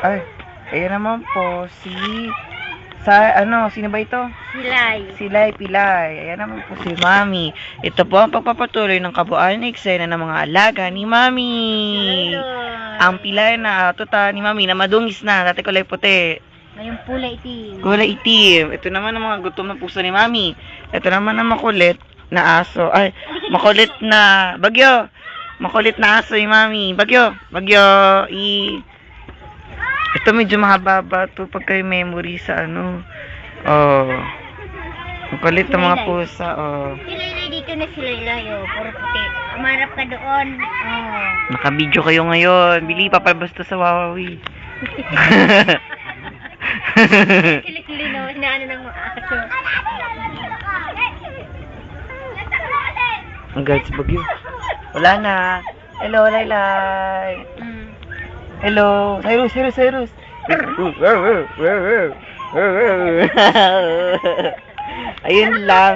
Ay, ayan naman po sino ba ito? Silay, Pilay. Ayan naman po si Mami. Ito po ang pagpapatuloy ng kabuuan ng eksena ng mga alaga ni Mami. Ang Pilay na tuta ni Mami na madungis na, dati kulay puti. Ngayong kulay itim. Kulay itim. Ito naman ang mga gutom na puso ni Mami. Ito naman ang makulit na aso. Ay, makulit na bagyo. Makulit na aso ni Mami. Bagyo. Ito medyo mahaba to pag kayo memory sa ano. Oh. Makulit ang mga pusa. Oh. Silay dito na sila puro puti. Umarap ka doon. Oh. Naka-video kayo ngayon. Bili, papalabas to sa Wawawi. Kilikili na ano ng mga aso. Ang guys, bagyo. Wala na. Hello, Laylay. Hello, Cyrus. Ayun lang.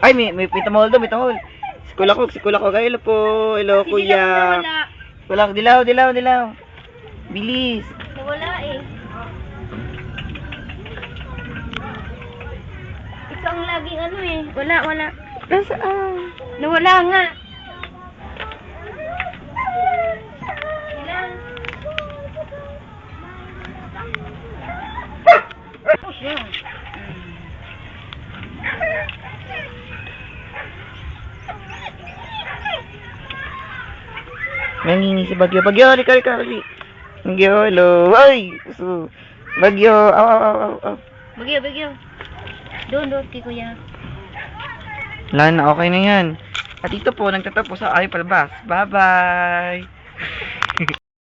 Ay, may tamol doon, may tamol. Sikula ko. Hello po. Hello, kuya. Wala, dilaw. Bilis. Nawala eh. Ito ang laging ano eh. Wala. Nasaan? Nawala nga. Nangingi si Bagyo. Lika. Bagyo, hello. Ay! Bagyo, aw. Bagyo. Doon, kay kuya. Wala na, okay na yan. At ito po, nagtatapos sa ay palabas. Bye-bye!